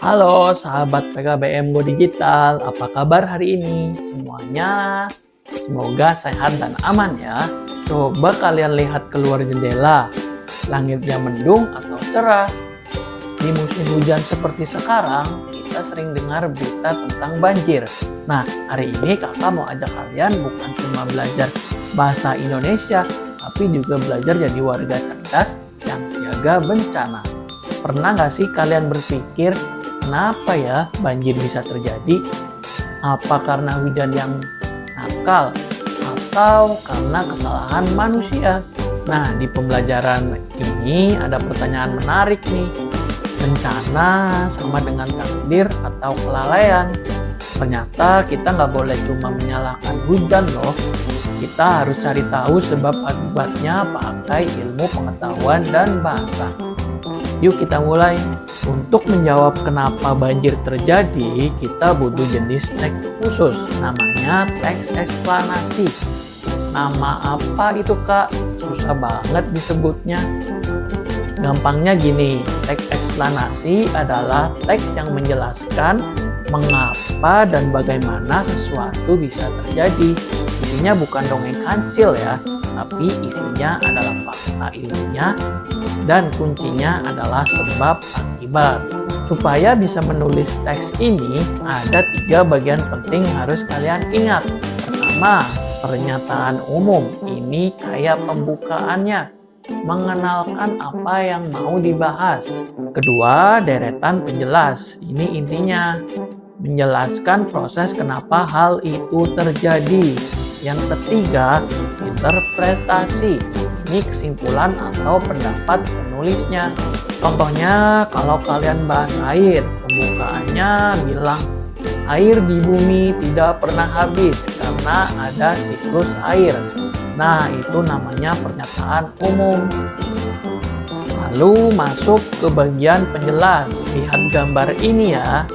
Halo sahabat PKBM Go Digital, apa kabar hari ini? Semuanya semoga sehat dan aman ya. Coba kalian lihat keluar jendela, langitnya mendung atau cerah. Di musim hujan seperti sekarang, kita sering dengar berita tentang banjir. Nah, hari ini kakak mau ajak kalian bukan cuma belajar bahasa Indonesia, tapi juga belajar jadi warga cerdas yang siaga bencana. Pernah nggak sih kalian berpikir, kenapa ya banjir bisa terjadi? Apa karena hujan yang nakal atau karena kesalahan manusia? Nah, di pembelajaran ini ada pertanyaan menarik nih. Bencana sama dengan takdir atau kelalaian? Ternyata kita nggak boleh cuma menyalahkan hujan loh. Kita harus cari tahu sebab akibatnya pakai ilmu pengetahuan dan bahasa. Yuk kita mulai. Untuk menjawab kenapa banjir terjadi, kita butuh jenis teks khusus, namanya teks eksplanasi. Nama apa itu kak? Susah banget disebutnya. Gampangnya gini, teks eksplanasi adalah teks yang menjelaskan mengapa dan bagaimana sesuatu bisa terjadi. Isinya bukan dongeng kancil ya, tapi isinya adalah fakta ilmiah dan kuncinya adalah sebab akibat. Supaya bisa menulis teks ini, ada 3 bagian penting harus kalian ingat. Pertama, pernyataan umum. Ini kayak pembukaannya, mengenalkan apa yang mau dibahas. Kedua, deretan penjelas. Ini intinya, menjelaskan proses kenapa hal itu terjadi. Yang ketiga, interpretasi. Ini kesimpulan atau pendapat penulisnya. Contohnya, kalau kalian bahas air, pembukaannya bilang air di bumi tidak pernah habis karena ada siklus air. Nah, itu namanya pernyataan umum. Lalu masuk ke bagian penjelas. Lihat gambar ini ya.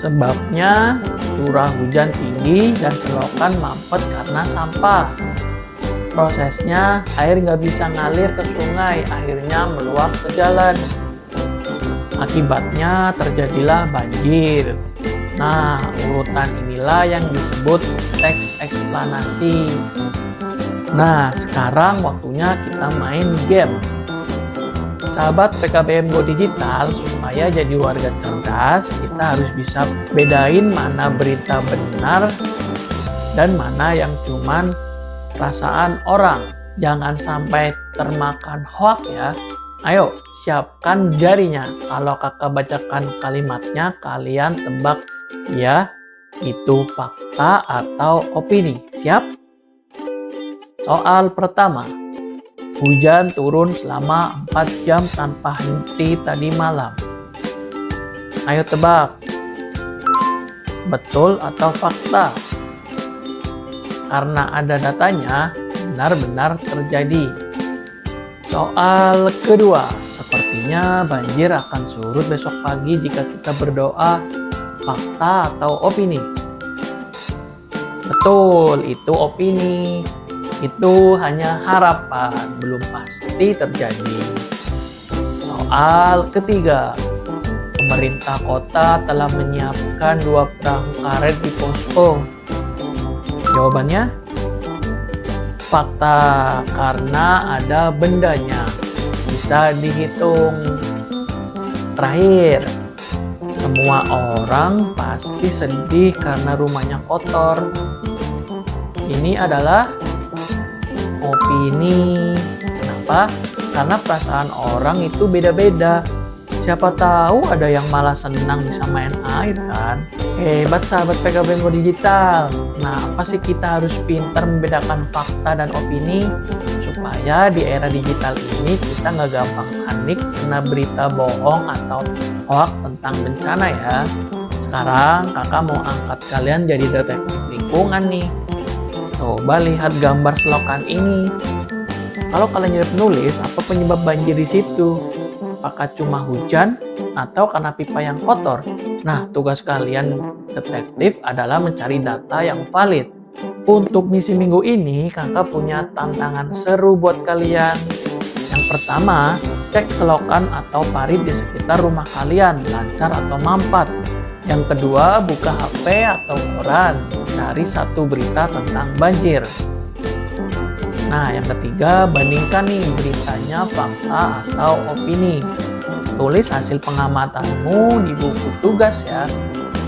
Sebabnya curah hujan tinggi dan selokan mampet karena sampah. Prosesnya air nggak bisa ngalir ke sungai, akhirnya meluap ke jalan. Akibatnya terjadilah banjir. Nah, urutan inilah yang disebut teks eksplanasi. Nah, sekarang waktunya kita main game. Sahabat PKBM Go Digital, supaya jadi warga cerdas, kita harus bisa bedain mana berita benar dan mana yang cuman perasaan orang. Jangan sampai termakan hoax ya. Ayo, siapkan jarinya. Kalau kakak bacakan kalimatnya, kalian tebak ya, itu fakta atau opini. Siap? Soal pertama. Hujan turun selama 4 jam tanpa henti tadi malam. Ayo tebak. Betul atau fakta? Karena ada datanya, benar-benar terjadi. Soal kedua, sepertinya banjir akan surut besok pagi jika kita berdoa. Fakta atau opini? Betul, itu opini. Itu hanya harapan, belum pasti terjadi. Soal ketiga, pemerintah kota telah menyiapkan 2 perahu karet di posko. Jawabannya fakta, karena ada bendanya, bisa dihitung. Terakhir, semua orang pasti sedih karena rumahnya kotor. Ini adalah opini. Kenapa? Karena perasaan orang itu beda-beda. Siapa tahu ada yang malah senang bisa main air kan? Hebat sahabat PKBM Go Digital. Nah, apa sih kita harus pintar membedakan fakta dan opini? Supaya di era digital ini kita nggak gampang panik kena berita bohong atau hoax tentang bencana ya. Sekarang kakak mau angkat kalian jadi detektif lingkungan nih. Coba lihat gambar selokan ini. Kalau kalian jadi penulis, apa penyebab banjir di situ? Apakah cuma hujan atau karena pipa yang kotor? Nah, tugas kalian detektif adalah mencari data yang valid. Untuk misi minggu ini, kakak punya tantangan seru buat kalian. Yang pertama, cek selokan atau parit di sekitar rumah kalian, lancar atau mampat. Yang kedua, buka HP atau koran, cari satu berita tentang banjir. Nah, yang ketiga, bandingkan nih beritanya fakta atau opini. Tulis hasil pengamatanmu di buku tugas ya.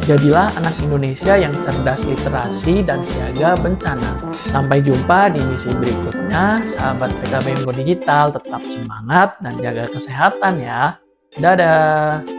Jadilah anak Indonesia yang cerdas literasi dan siaga bencana. Sampai jumpa di misi berikutnya. Sahabat PKBM Go Digital, tetap semangat dan jaga kesehatan ya. Dadah!